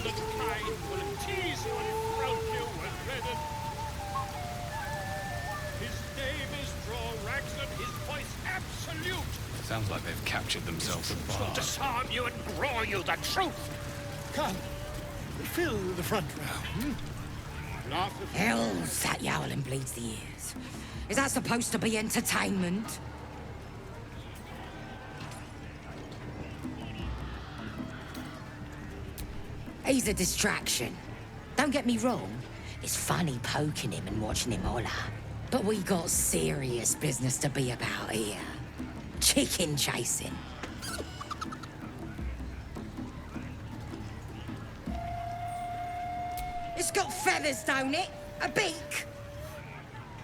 goblin kind will tease you and throat you and redden. His name is Raglan, his voice absolute. Sounds like they've captured themselves a bar. Disarm you and roar you the truth. Come, fill the front row. Hell's that yowling bleeds the ears. Is that supposed to be entertainment? He's a distraction. Don't get me wrong, it's funny poking him and watching him holler. But we got serious business to be about here. Chicken chasing. It's got feathers, don't it? A beak?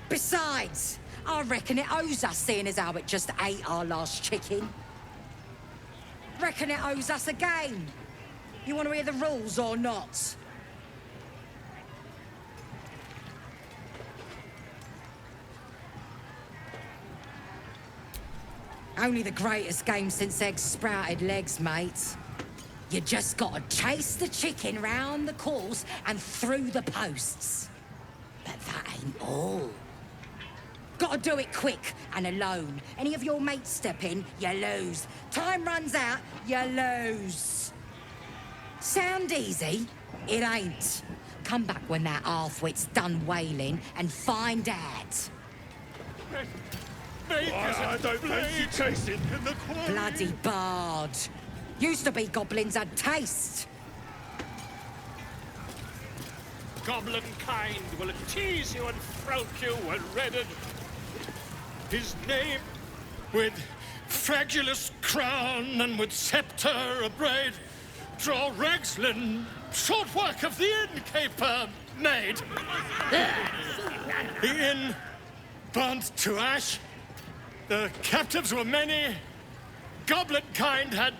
Besides, I reckon it owes us, seeing as how it just ate our last chicken. Reckon it owes us a game. You want to hear the rules or not? Only the greatest game since eggs sprouted legs, mate. You just gotta chase the chicken round the course and through the posts. But that ain't all. Gotta do it quick and alone. Any of your mates step in, you lose. Time runs out, you lose. Sound easy? It ain't. Come back when that half-wit's done wailing and find out. I don't fancy chasing in the quiet. Bloody bard. Used to be goblins had taste. Goblin kind will tease you and throat you and redden. His name with fragulous crown and with scepter abraid. Draw Raglan, short work of the innkeeper made. The inn burnt to ash. The captives were many. Goblin kind had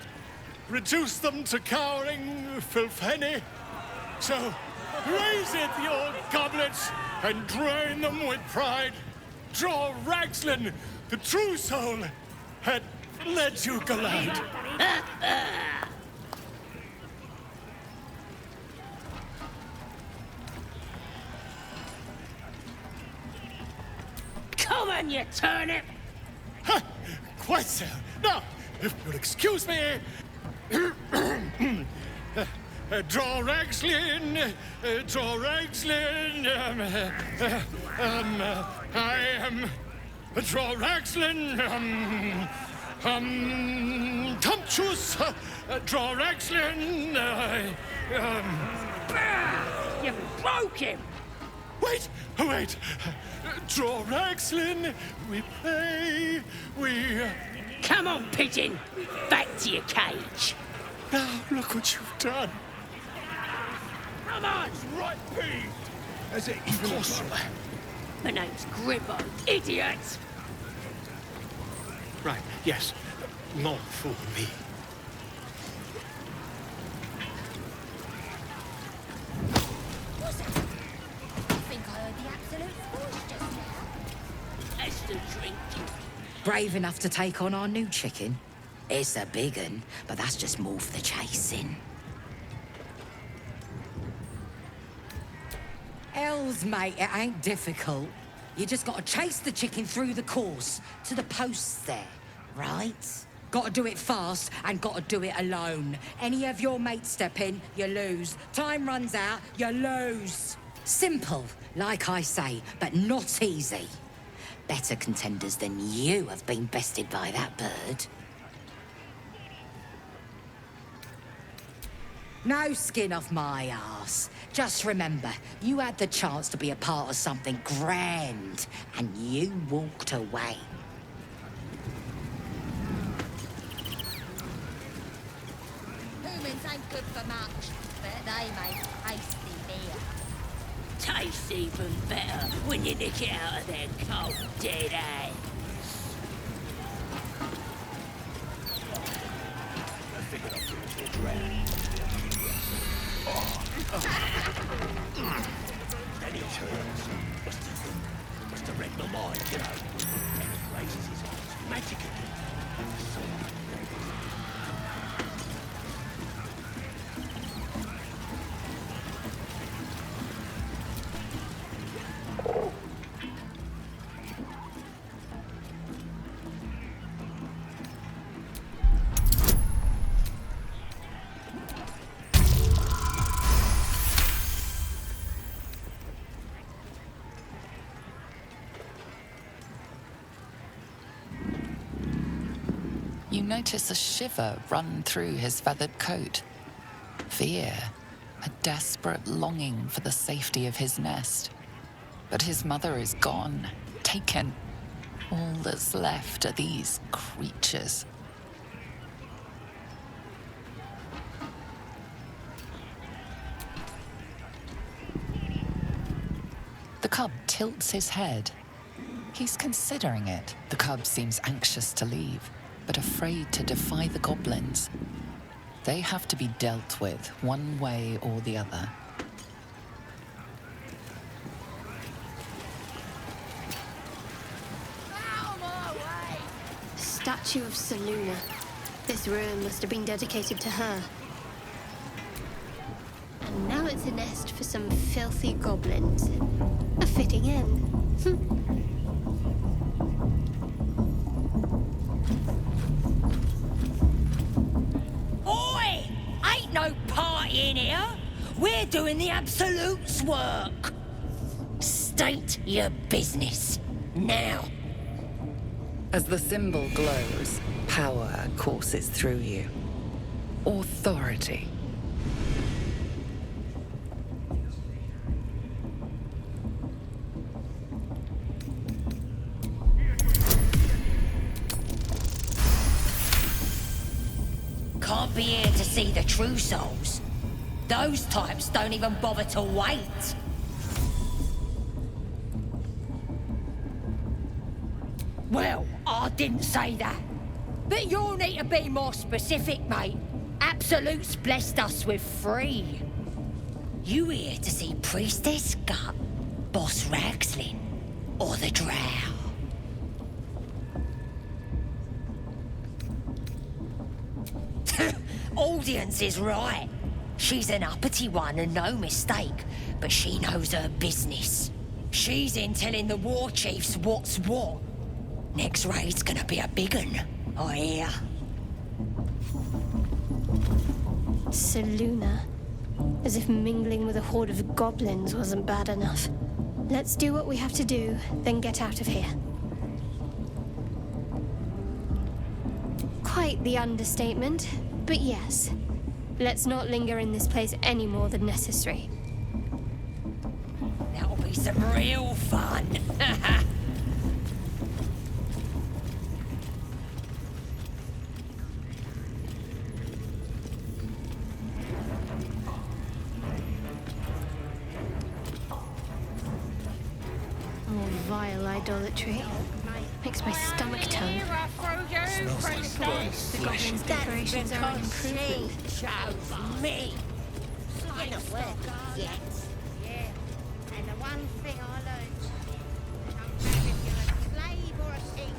reduced them to cowering filthenny. So raise it, your goblets, and drain them with pride. Draw Raglan, the true soul, had led you glide. Come on, you turnip! Quite so. Now, if you'll excuse me... draw Raglan, I am... Draw Raglan, Tumptuous, draw Raglan, You broke him! Wait! Draw Raglan, we play, we... Come on, pigeon! Back to your cage! Now, look what you've done. Come on! Right peeved. Has it even My name's Gribbo, idiot! Right, yes. Not for me. What's that? I think I heard the absolute voice just now. That's the drinking. Brave enough to take on our new chicken? It's a big un, but that's just more for the chasing. Hells, mate, it ain't difficult. You just gotta chase the chicken through the course, to the posts there, right? Gotta do it fast and gotta do it alone. Any of your mates step in, you lose. Time runs out, you lose. Simple, like I say, but not easy. Better contenders than you have been bested by that bird. No skin off my arse. Just remember, you had the chance to be a part of something grand, and you walked away. Humans ain't good for much, but they make tasty beer. Tastes even better when you nick it out of their cold, dead hands. Any turns? Must have read my mind, you know. And he raises his arms magically. notice a shiver run through his feathered coat. Fear, a desperate longing for the safety of his nest. But his mother is gone, taken. All that's left are these creatures. The cub tilts his head. He's considering it. The cub seems anxious to leave, but afraid to defy the goblins. They have to be dealt with one way or the other. Statue of Seluna. This ruin must have been dedicated to her. And now it's a nest for some filthy goblins. A fitting end. Oi! Ain't no party in here. We're doing the Absolute's work. State your business. Now. As the symbol glows, power courses through you. Authority. Can't be here to see the true souls. Those types don't even bother to wait. Well, I didn't say that. But you'll need to be more specific, mate. Absolute's blessed us with 3. You here to see Priestess Gut, Boss Ragslin, or the Drow? Audience is right. She's an uppity one and no mistake, but she knows her business. She's in telling the war chiefs what's what. Next raid's gonna be a big un, I hear. Seluna. As if mingling with a horde of goblins wasn't bad enough. Let's do what we have to do, then get out of here. Quite the understatement, but yes. Let's not linger in this place any more than necessary. That'll be some real fun. More vile idolatry. Makes my stomach turn. The goblins' decorations are an improvement. Chose me. You're not worth it yet. Yeah. And the one thing I learned, don't matter if you're a slave or a king.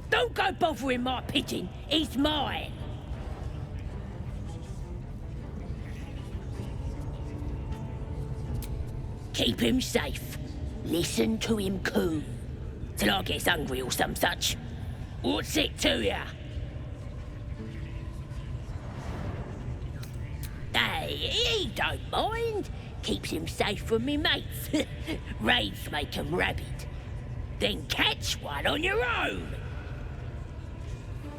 Don't go bothering my pigeon. He's mine. Keep him safe. Listen to him coo. Till I gets hungry or some such. What's it to ya? Hey, he don't mind. Keeps him safe from me mates. Raids make him rabid. Then catch one on your own.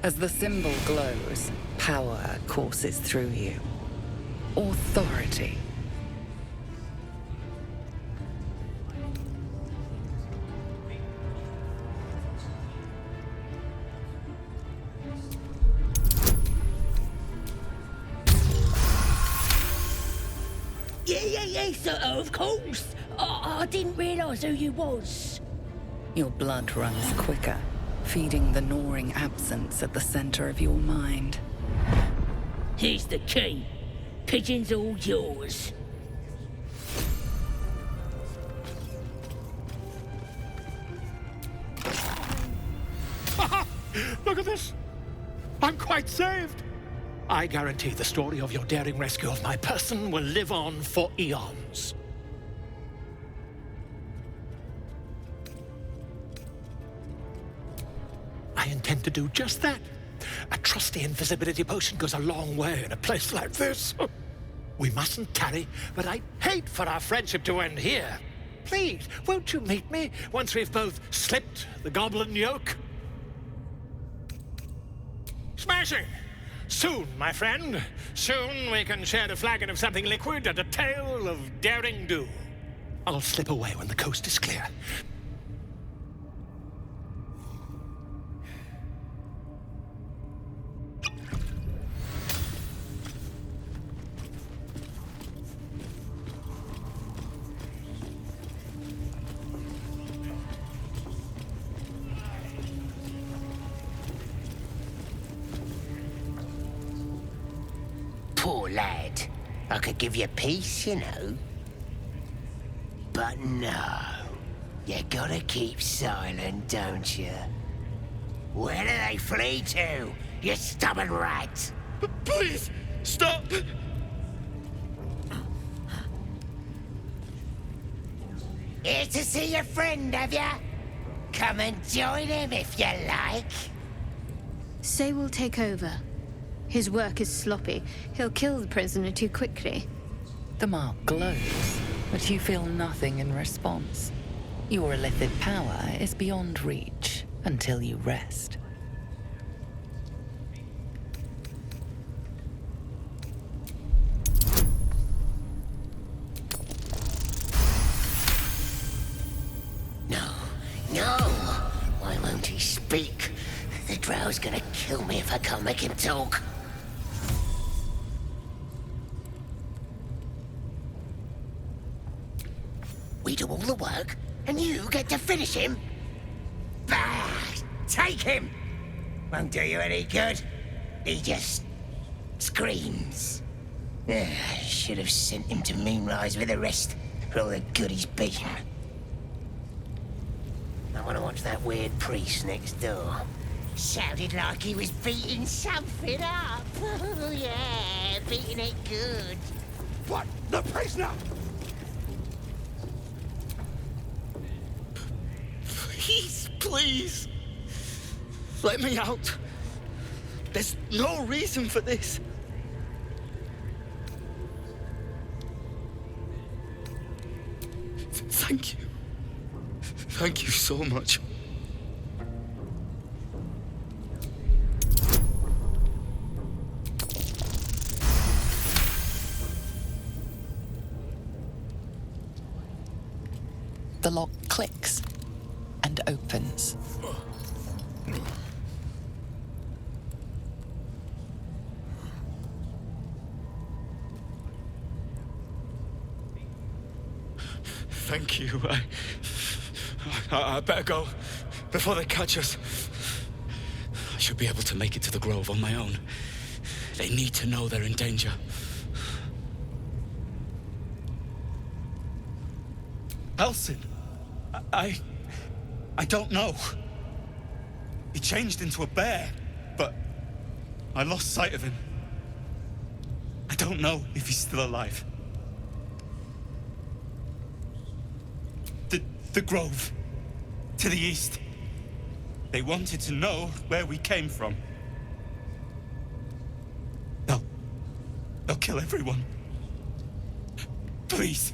As the symbol glows, power courses through you. Authority. Yeah, sir, of course. I didn't realise who you was. Your blood runs quicker, feeding the gnawing absence at the center of your mind. Here's the key. Pigeon's all yours. Look at this. I'm quite saved. I guarantee the story of your daring rescue of my person will live on for eons. I intend to do just that. A trusty invisibility potion goes a long way in a place like this. We mustn't tarry, but I'd hate for our friendship to end here. please, won't you meet me once we've both slipped the goblin yoke? Smashing! Soon, my friend. Soon we can share a flagon of something liquid and a tale of daring do. I'll slip away when the coast is clear. Poor lad. I could give you peace, you know. But no. You gotta keep silent, don't you? Where do they flee to, you stubborn rat? Please, stop! Here to see your friend, have ya? Come and join him if you like. Say we'll take over. His work is sloppy. He'll kill the prisoner too quickly. The mark glows, but you feel nothing in response. Your illithid power is beyond reach until you rest. No! Why won't he speak? The drow's gonna kill me if I can't make him talk. We do all the work, and you get to finish him? Bah! Take him! Won't do you any good. He just screams. I should have sent him to Moonrise with the rest for all the good he's been. I want to watch that weird priest next door. Sounded like he was beating something up. Oh, yeah, beating it good. What? The prisoner? Please. Let me out. There's no reason for this. Thank you. Thank you so much. The lock clicks and opens. Thank you. I better go before they catch us. I should be able to make it to the Grove on my own. They need to know they're in danger. Halsin, I don't know. He changed into a bear, but I lost sight of him. I don't know if he's still alive. The Grove, to the east. They wanted to know where we came from. They'll kill everyone. Please,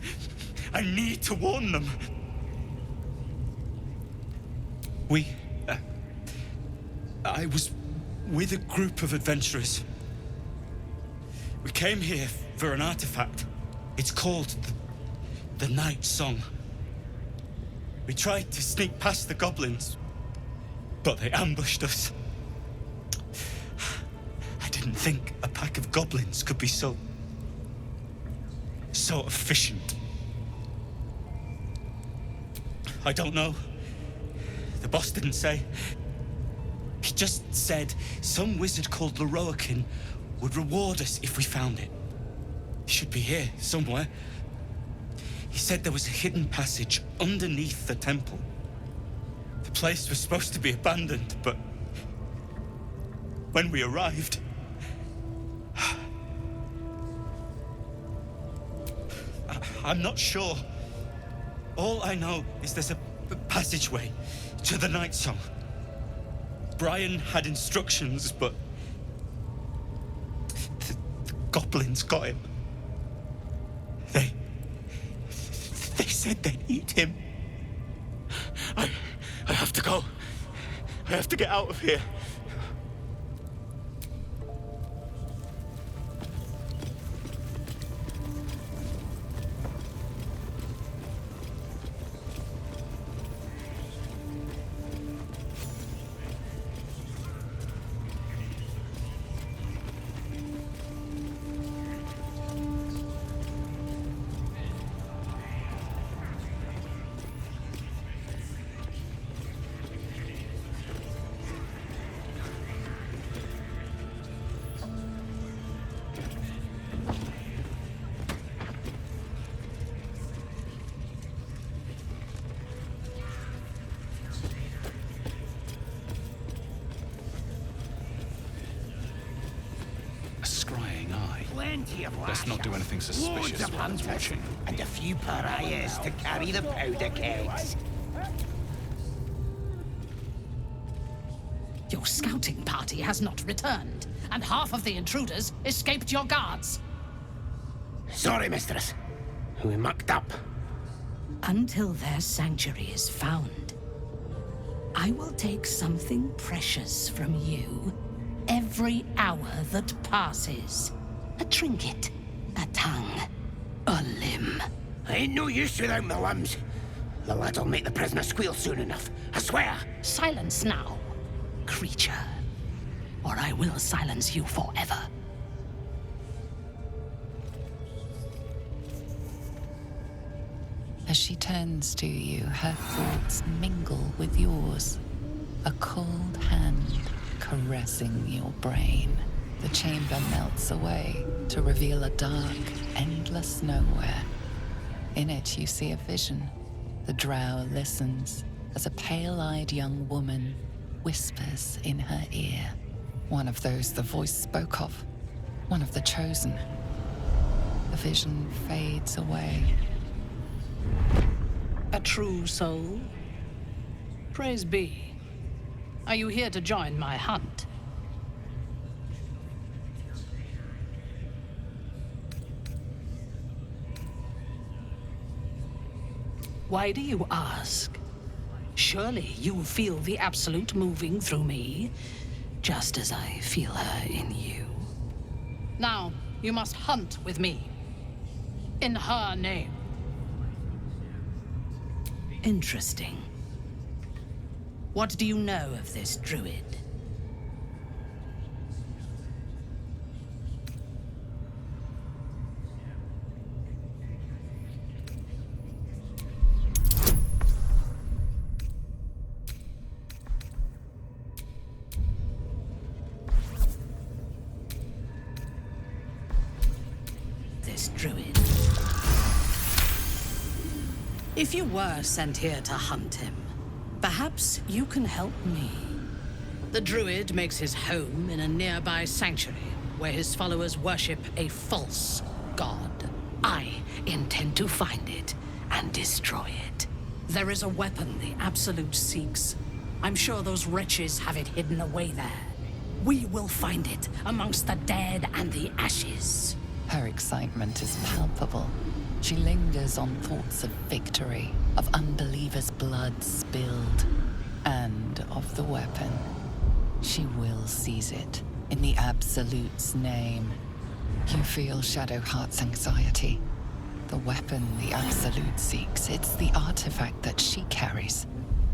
I need to warn them. I was with a group of adventurers. We came here for an artifact. It's called the Night Song. We tried to sneak past the goblins, but they ambushed us. I didn't think a pack of goblins could be so efficient. I don't know. The boss didn't say. He just said some wizard called Leroakin would reward us if we found it. It should be here, somewhere. He said there was a hidden passage underneath the temple. The place was supposed to be abandoned, but when we arrived, I'm not sure. All I know is there's a passageway to the Night Song. Brian had instructions, but the goblins got him. They said they'd eat him. I have to go. I have to get out of here. A scrying eye. Plenty of Let's not do anything suspicious Loads of while it's hunters watching. and a few pariahs to carry the powder kegs. Your scouting party has not returned, and half of the intruders escaped your guards. Sorry, mistress. We mucked up. Until their sanctuary is found, I will take something precious from you every hour that passes. A trinket, a tongue, a limb. I ain't no use without my limbs. The lad'll make the prisoner squeal soon enough. I swear. Silence now, creature, or I will silence you forever. As she turns to you, her thoughts mingle with yours. A cold hand caressing your brain. The chamber melts away to reveal a dark, endless nowhere. In it, you see a vision. The drow listens as a pale-eyed young woman whispers in her ear. One of those the voice spoke of. One of the chosen. The vision fades away. A true soul? Praise be. Are you here to join my hunt? Why do you ask? Surely you feel the Absolute moving through me, just as I feel her in you. Now, you must hunt with me. In her name. Interesting. What do you know of this druid? This druid. If you were sent here to hunt him, perhaps you can help me. The druid makes his home in a nearby sanctuary where his followers worship a false god. I intend to find it and destroy it. There is a weapon the Absolute seeks. I'm sure those wretches have it hidden away there. We will find it amongst the dead and the ashes. Her excitement is palpable. She lingers on thoughts of victory, of unbelievers' blood spilled, and of the weapon. She will seize it, in the Absolute's name. You feel Shadowheart's anxiety. The weapon the Absolute seeks, it's the artifact that she carries.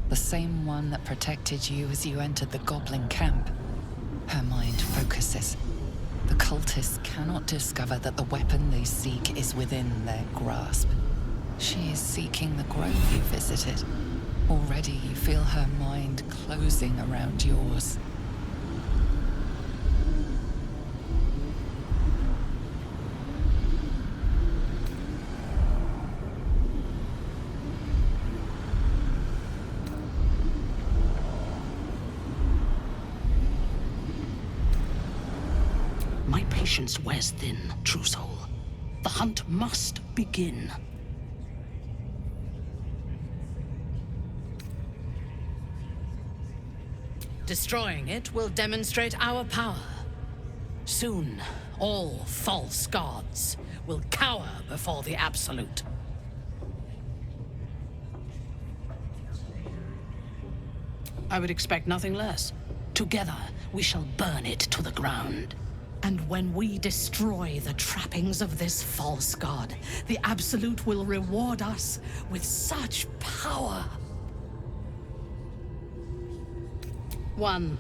The same one that protected you as you entered the Goblin camp. Her mind focuses. The cultists cannot discover that the weapon they seek is within their grasp. She is seeking the grove you visited. Already you feel her mind closing around yours. My patience wears thin, true soul. The hunt must begin. Destroying it will demonstrate our power. Soon, all false gods will cower before the Absolute. I would expect nothing less. Together, we shall burn it to the ground. And when we destroy the trappings of this false god, the Absolute will reward us with such power. 1.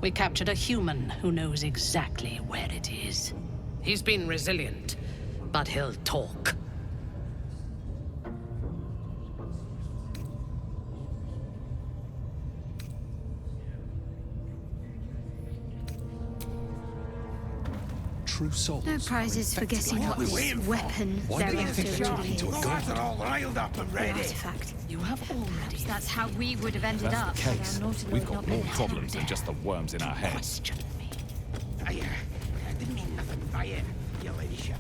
We captured a human who knows exactly where it is. He's been resilient, but he'll talk. True souls. No prizes for guessing what this weapon Why do they're you think after they're really talking to a is. god? all riled up and An artifact. You have already That's how we would have ended That's up. the had case. our Nautiloid We've not got been more ahead problems of than death. just the worms in our heads. question me. I didn't mean nothing by it, your ladyship.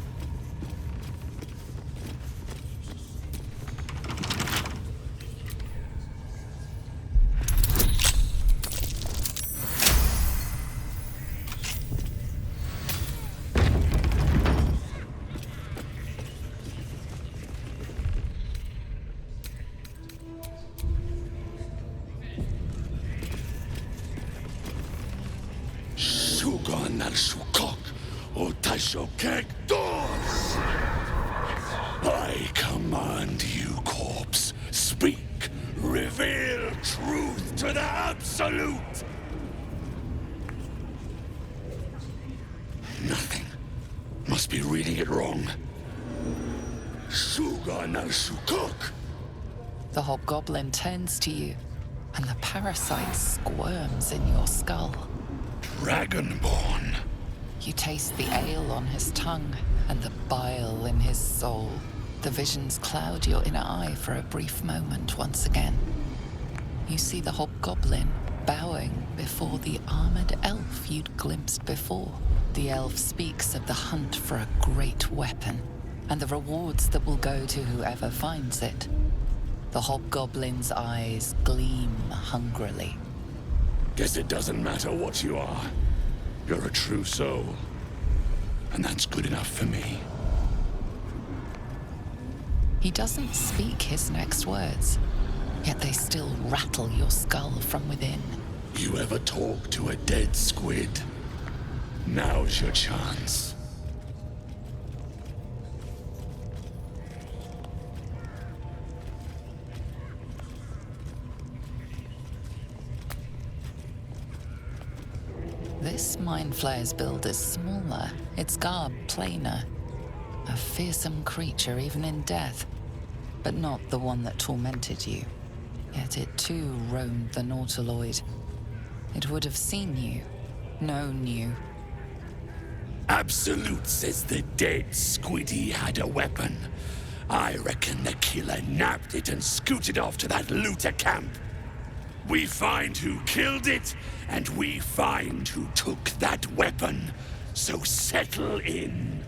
Sugan al Shukok, O Taishokek Dos! I command you, corpse. Speak. Reveal truth to the Absolute. Nothing. Must be reading it wrong. Sugan al Shukok. The hobgoblin turns to you, and the parasite squirms in your skull. Dragonborn. You taste the ale on his tongue and the bile in his soul. The visions cloud your inner eye for a brief moment once again. You see the hobgoblin bowing before the armored elf you'd glimpsed before. The elf speaks of the hunt for a great weapon and the rewards that will go to whoever finds it. The hobgoblin's eyes gleam hungrily. Guess it doesn't matter what you are. You're a true soul. And that's good enough for me. He doesn't speak his next words, yet they still rattle your skull from within. You ever talk to a dead squid? Now's your chance. This Mind Flayer's build is smaller, its garb plainer. A fearsome creature even in death, but not the one that tormented you. Yet it too roamed the Nautiloid. It would have seen you, known you. Absolute says the dead squiddy had a weapon. I reckon the killer nabbed it and scooted off to that looter camp. We find who killed it, and we find who took that weapon. So settle in.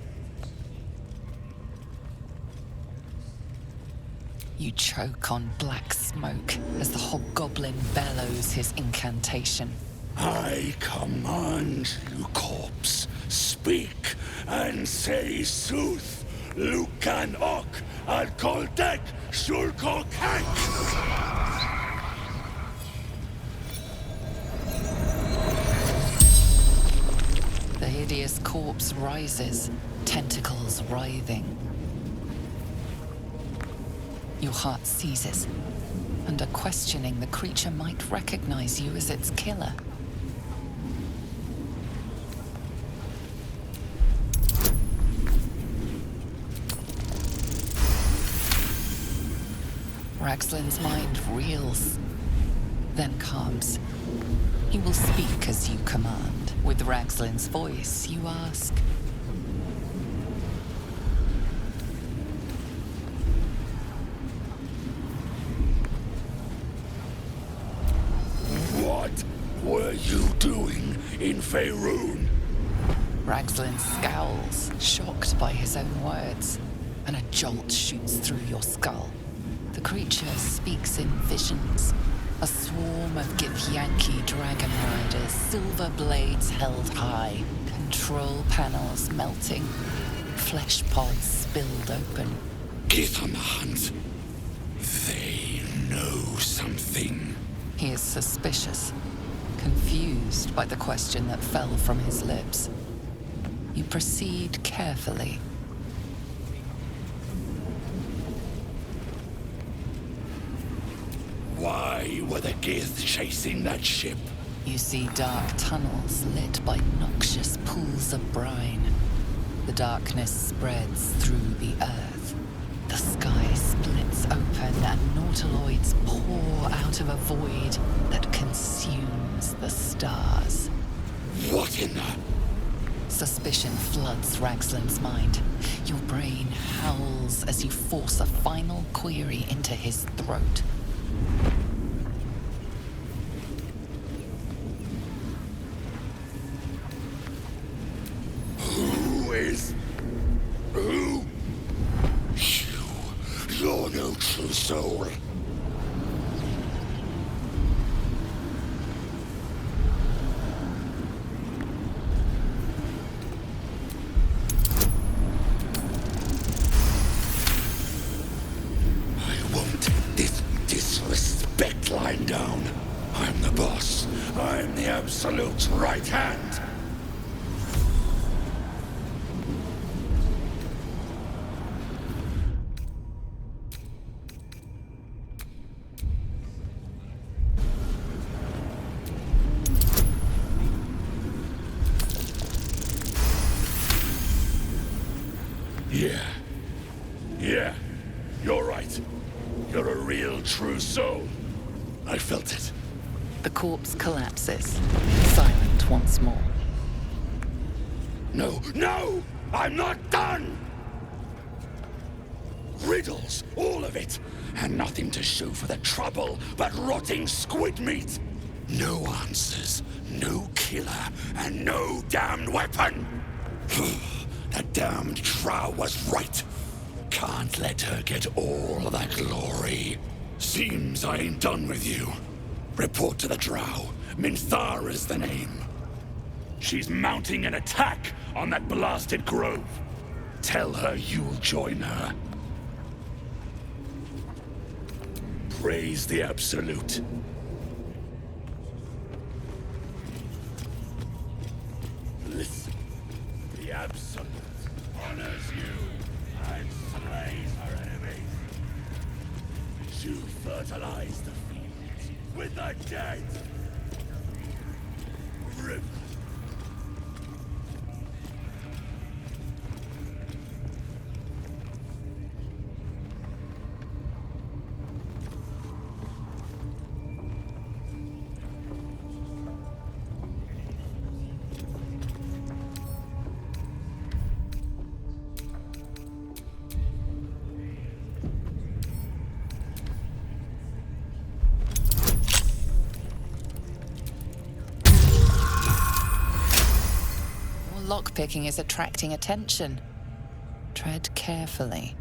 You choke on black smoke as the hobgoblin bellows his incantation. I command you, corpse. Speak and say sooth. Lucan ok al koldek shulko kank. The hideous corpse rises, tentacles writhing. Your heart seizes. Under questioning, the creature might recognize you as its killer. Raxlin's mind reels, then calms. He will speak as you command. With Raxlin's voice, you ask. What were you doing in Faerun? Raxlin scowls, shocked by his own words, and a jolt shoots through your skull. The creature speaks in visions. A swarm of Githyanki dragon riders, silver blades held high, control panels melting, flesh pods spilled open. Gith on the hunt. They know something. He is suspicious, confused by the question that fell from his lips. You proceed carefully. Why were the Gears chasing that ship? You see dark tunnels lit by noxious pools of brine. The darkness spreads through the earth. The sky splits open and nautiloids pour out of a void that consumes the stars. What in the... Suspicion floods Ragslim's mind. Your brain howls as you force a final query into his throat. Who? You're no true soul. I won't take this disrespect lying down. I'm the boss. I'm the absolute right hand. Yeah, you're right. You're a real true soul. I felt it. The corpse collapses, silent once more. No! I'm not done! Riddles, all of it, and nothing to show for the trouble but rotting squid meat. No answers, no killer, and no damned weapon. That damned Drow was right. Can't let her get all of that glory. Seems I ain't done with you. Report to the Drow. Minthara's the name. She's mounting an attack on that blasted grove. Tell her you'll join her. Praise the Absolute. Listen, the Absolute honors you and slays her enemies. You fertilize the fields with the dead. Rip. Lockpicking is attracting attention. Tread carefully.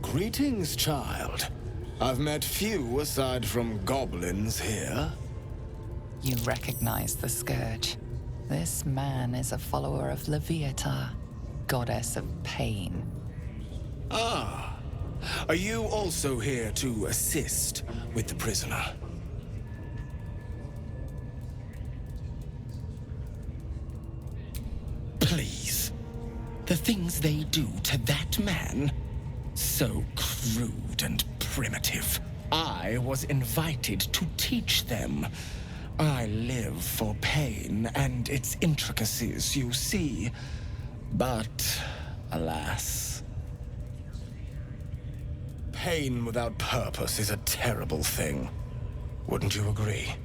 Greetings, child. I've met few aside from goblins here. You recognize the scourge. This man is a follower of Leviata, goddess of pain. Ah. Are you also here to assist with the prisoner? Please. The things they do to that man? So crude and primitive. I was invited to teach them. I live for pain and its intricacies, you see. But, alas. Pain without purpose is a terrible thing. Wouldn't you agree?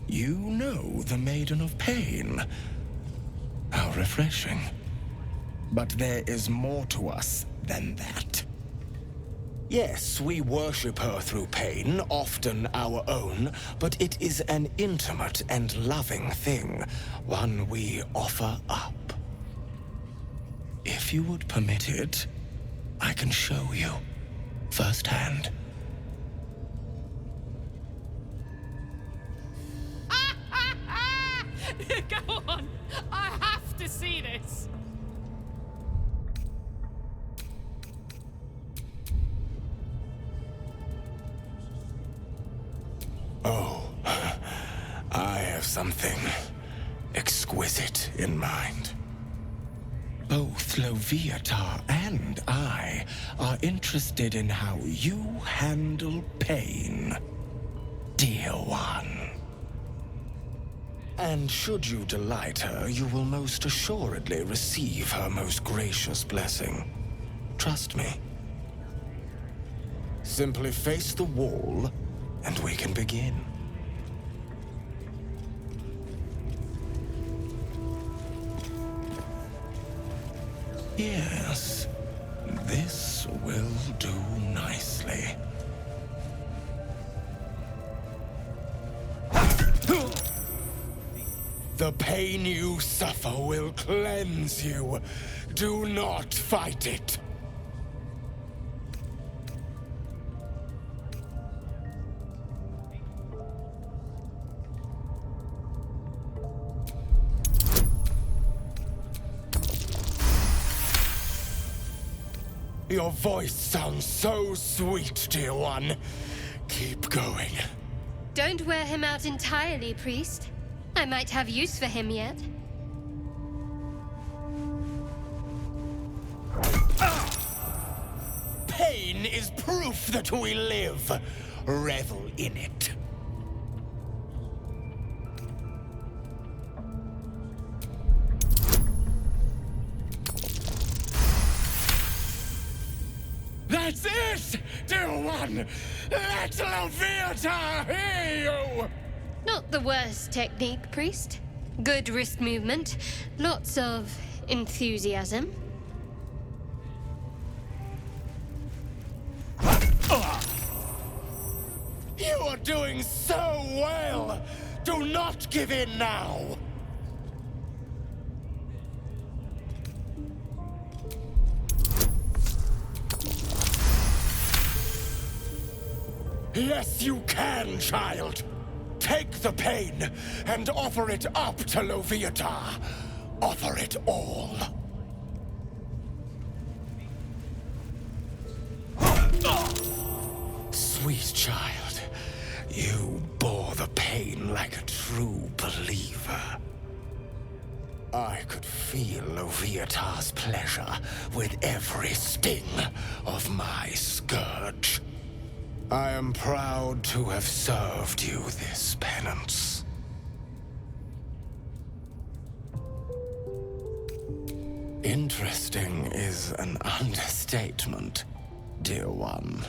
You know the Maiden of Pain. How refreshing. But there is more to us than that. Yes, we worship her through pain, often our own, but it is an intimate and loving thing, one we offer up. If you would permit it, I can show you firsthand. Go on! I have to see this! Oh, I have something exquisite in mind. Both Leviata and I are interested in how you handle pain, dear one. And should you delight her, you will most assuredly receive her most gracious blessing. Trust me. Simply face the wall, and we can begin. Yes, this will do nicely. The pain you suffer will cleanse you. Do not fight it. Your voice sounds so sweet, dear one. Keep going. Don't wear him out entirely, priest. I might have use for him yet. Pain is proof that we live. Revel in it. That's it, dear one! Let Leviata hear you! Not the worst technique, priest. Good wrist movement. Lots of enthusiasm. You are doing so well! Do not give in now! Yes, you can, child! Take the pain and offer it up to Leviata. Offer it all. Sweet child, you bore the pain like a true believer. I could feel Leviata's pleasure with every sting of my scourge. I am proud to have served you this penance. Interesting is an understatement, dear one.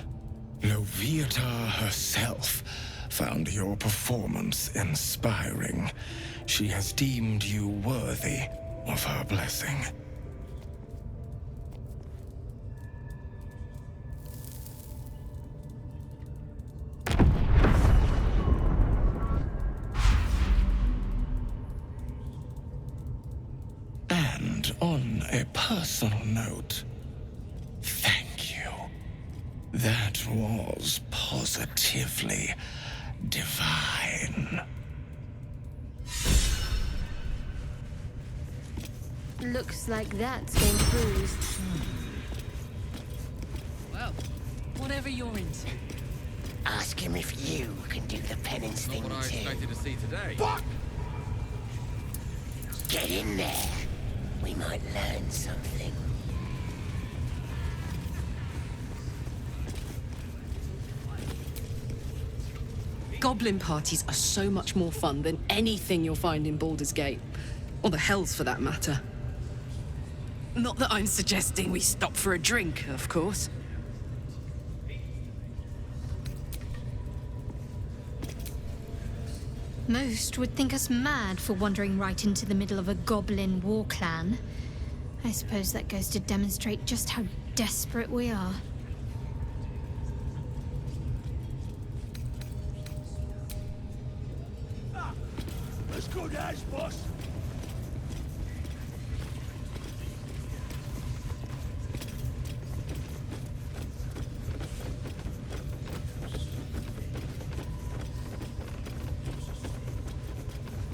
Leviata herself found your performance inspiring. She has deemed you worthy of her blessing. And on a personal note, thank you. That was positively divine. Looks like that's been bruised. Well, whatever you're into. Ask him if you can do the penance thing What I too. expected to see today. Fuck! Get in there. We might learn something. Goblin parties are so much more fun than anything you'll find in Baldur's Gate. Or the Hells, for that matter. Not that I'm suggesting we stop for a drink, of course. Most would think us mad for wandering right into the middle of a goblin war clan. I suppose that goes to demonstrate just how desperate we are. Let's go, Dash, boss.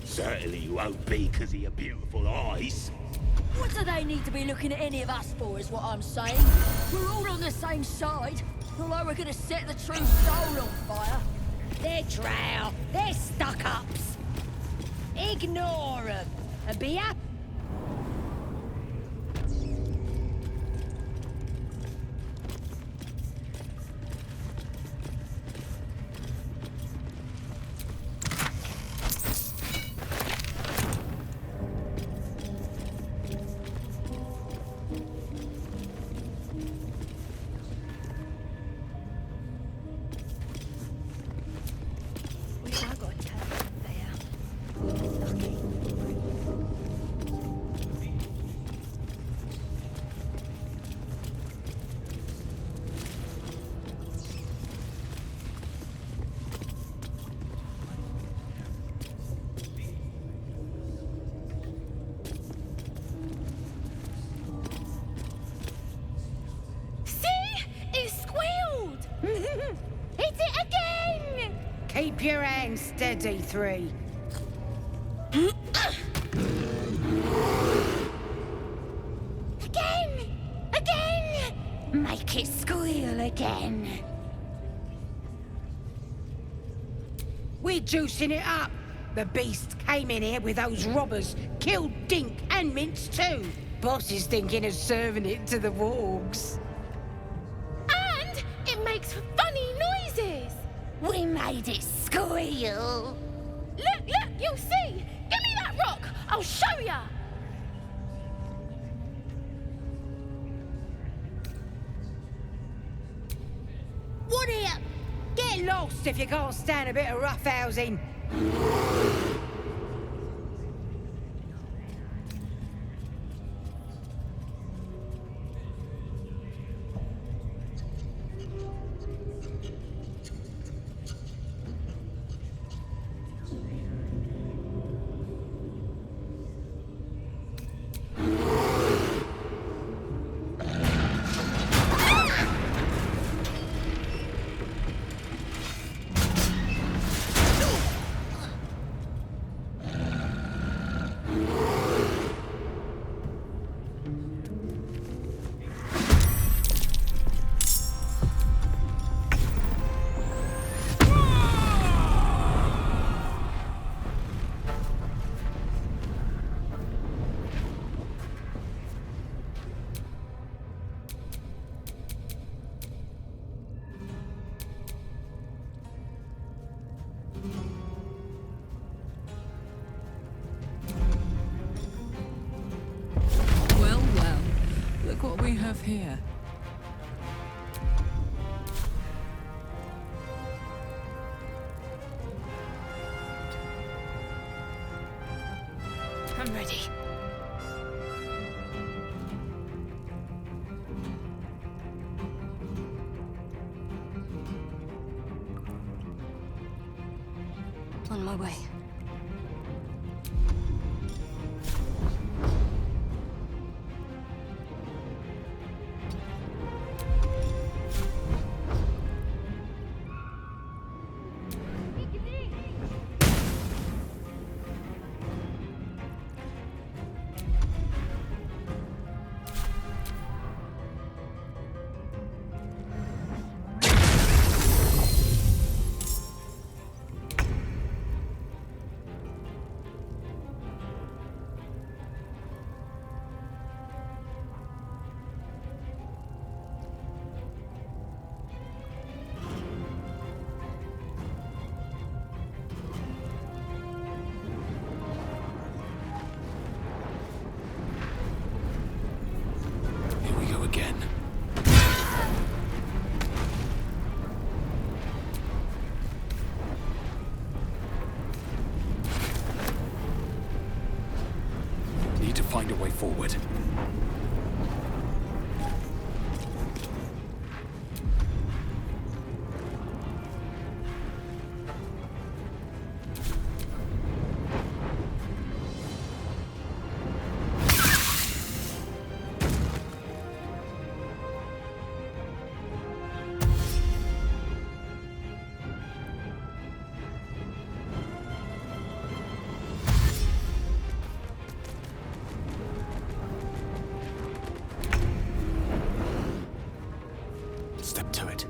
Certainly you won't be because of your beautiful eyes. What do they need to be looking at any of us for, is what I'm saying? We're all on the same side, although we're gonna set the true soul on fire. They're drow, they're stuck-ups. Ignore them, and be happy. Keep your hands steady, Three. Again! Make it squeal again. We're juicing it up. The beast came in here with those robbers, killed Dink and Mince too. Boss is thinking of serving it to the wargs. And it makes funny noises! We made it squeal. Look, you'll see! Give me that rock! I'll show ya! What here? Get lost if you can't stand a bit of roughhousing. Well, look what we have here. I'm ready. On my way. forward. Step to it.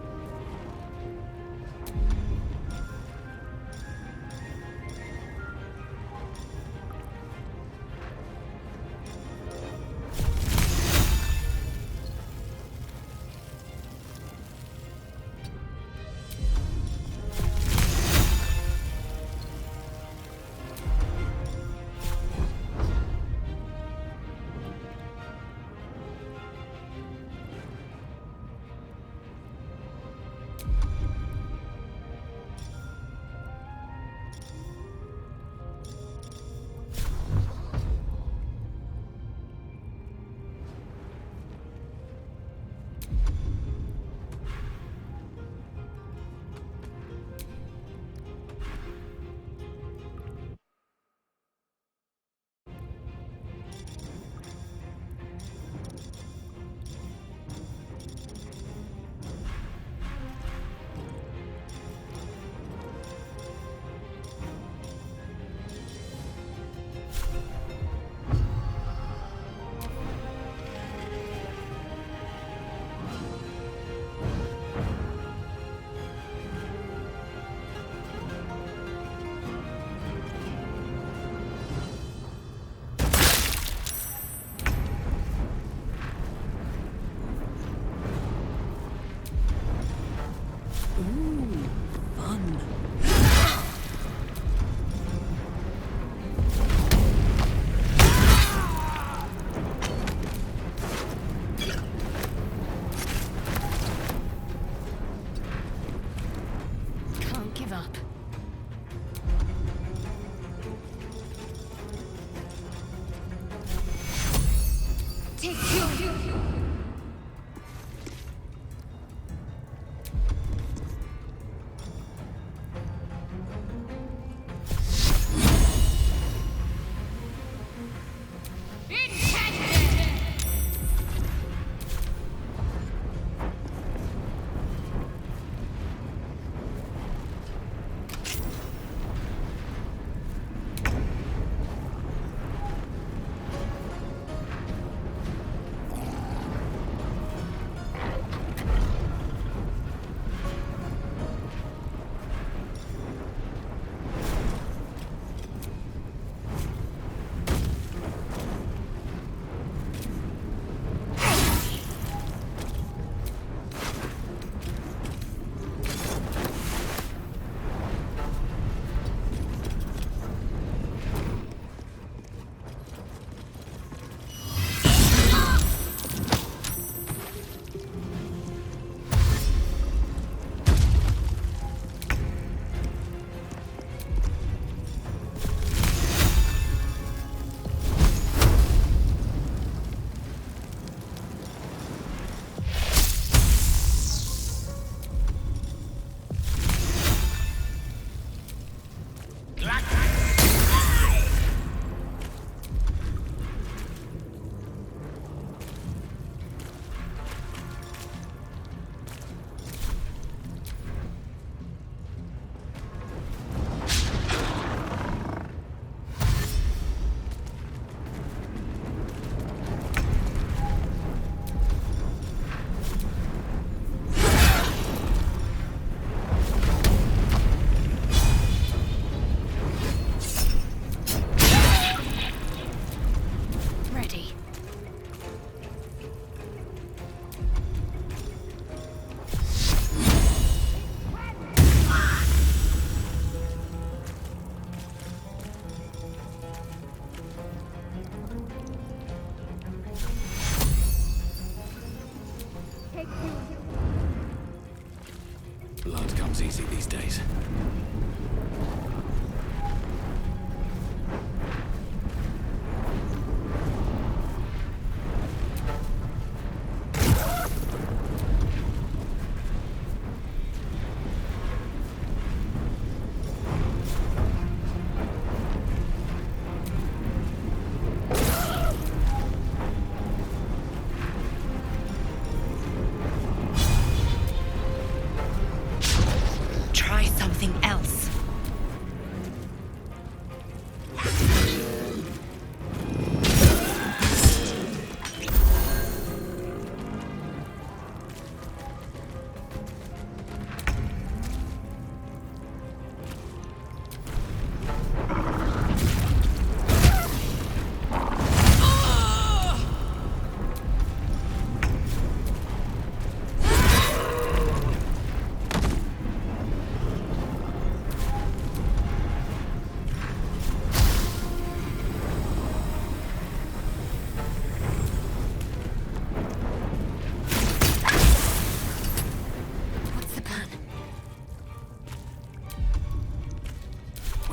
Blood comes easy these days.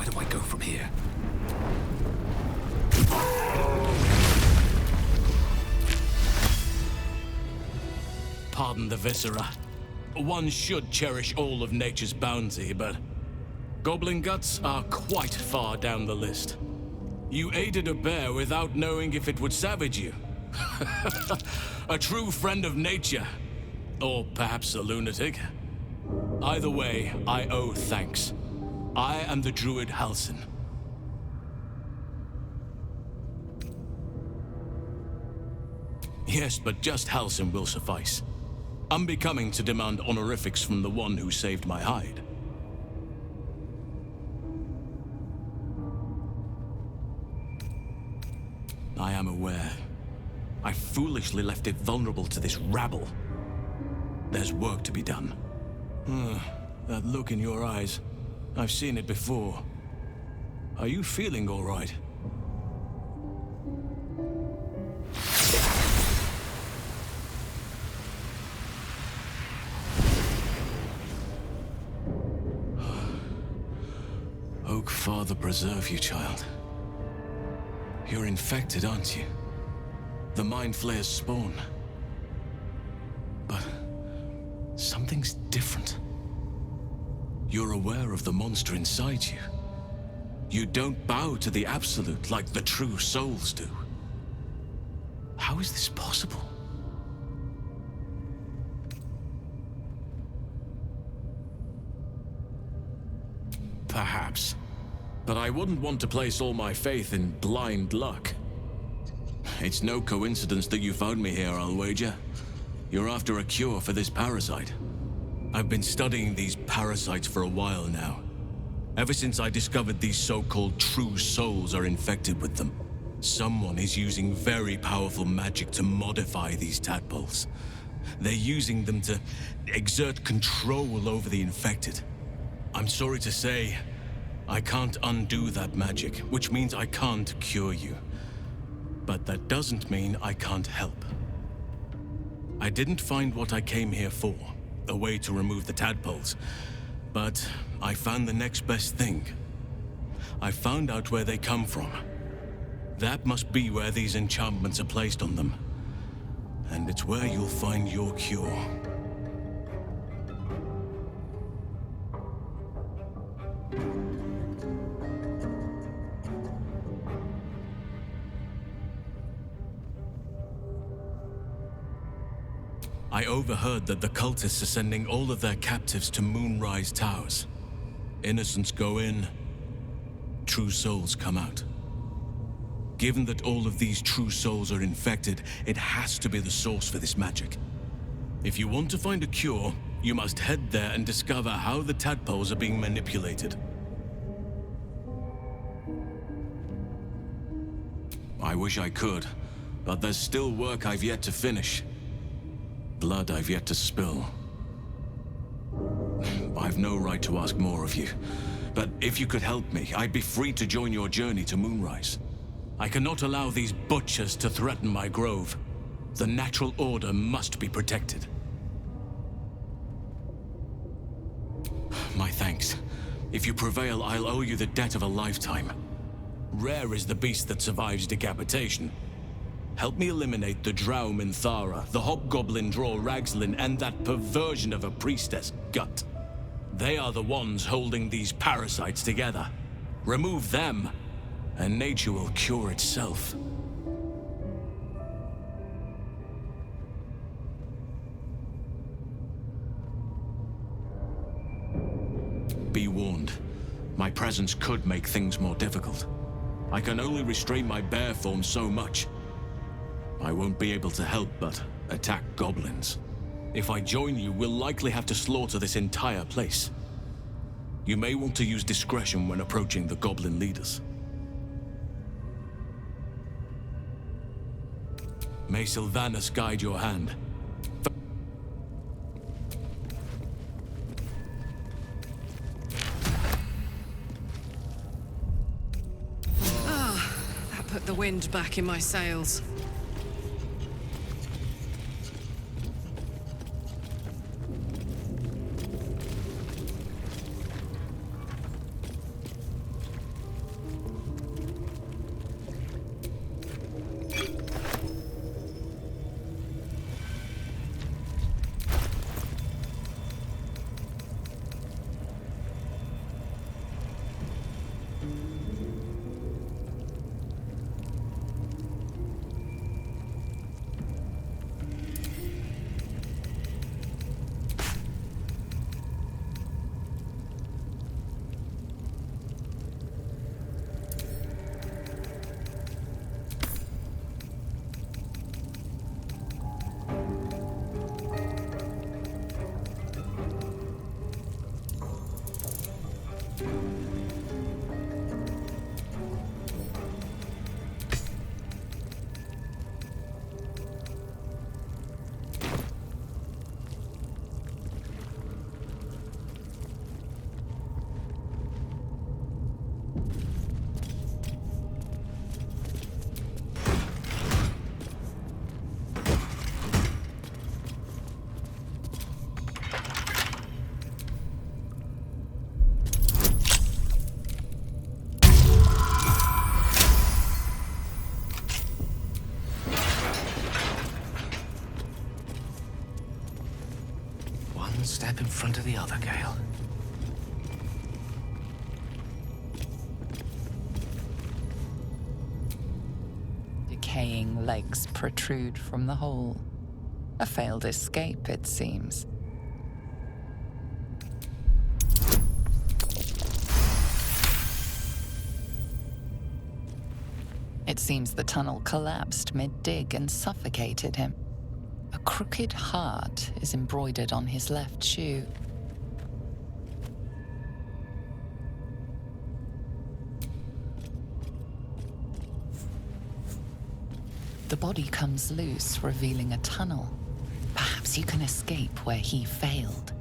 Where do I go from here? Pardon the viscera. One should cherish all of nature's bounty, but goblin guts are quite far down the list. You aided a bear without knowing if it would savage you. A true friend of nature. Or perhaps a lunatic. Either way, I owe thanks. I am the Druid Halsin. Yes, but just Halsin will suffice. Unbecoming to demand honorifics from the one who saved my hide. I am aware. I foolishly left it vulnerable to this rabble. There's work to be done. That look in your eyes. I've seen it before. Are you feeling all right? Oak Father preserve you, child. You're infected, aren't you? The Mind Flayer's spawn. But something's different. You're aware of the monster inside you. You don't bow to the Absolute like the true souls do. How is this possible? Perhaps. But I wouldn't want to place all my faith in blind luck. It's no coincidence that you found me here, I'll wager. You're after a cure for this parasite. I've been studying these parasites for a while now. Ever since I discovered these so-called true souls are infected with them. Someone is using very powerful magic to modify these tadpoles. They're using them to exert control over the infected. I'm sorry to say, I can't undo that magic, which means I can't cure you. But that doesn't mean I can't help. I didn't find what I came here for, a way to remove the tadpoles, but I found the next best thing. I found out where they come from. That must be where these enchantments are placed on them. And it's where you'll find your cure. I overheard that the cultists are sending all of their captives to Moonrise Towers. Innocents go in, true souls come out. Given that all of these true souls are infected, it has to be the source for this magic. If you want to find a cure, you must head there and discover how the tadpoles are being manipulated. I wish I could, but there's still work I've yet to finish. Blood I've yet to spill. I've no right to ask more of you, but if you could help me, I'd be free to join your journey to Moonrise. I cannot allow these butchers to threaten my grove. The natural order must be protected. My thanks. If you prevail, I'll owe you the debt of a lifetime. Rare is the beast that survives decapitation. Help me eliminate the Drow Minthara, the Hobgoblin Draw Ragslin, and that perversion of a priestess, Gut. They are the ones holding these parasites together. Remove them, and nature will cure itself. Be warned. My presence could make things more difficult. I can only restrain my bear form so much. I won't be able to help but attack goblins. If I join you, we'll likely have to slaughter this entire place. You may want to use discretion when approaching the goblin leaders. May Sylvanus guide your hand. That put the wind back in my sails. in front of the other gale. Decaying legs protrude from the hole. A failed escape, it seems. It seems the tunnel collapsed mid-dig and suffocated him. A crooked heart is embroidered on his left shoe. The body comes loose, revealing a tunnel. Perhaps you can escape where he failed.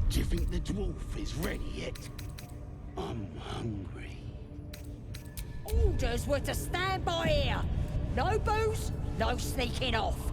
Do you think the dwarf is ready yet? I'm hungry. Orders were to stand by here. No booze, no sneaking off.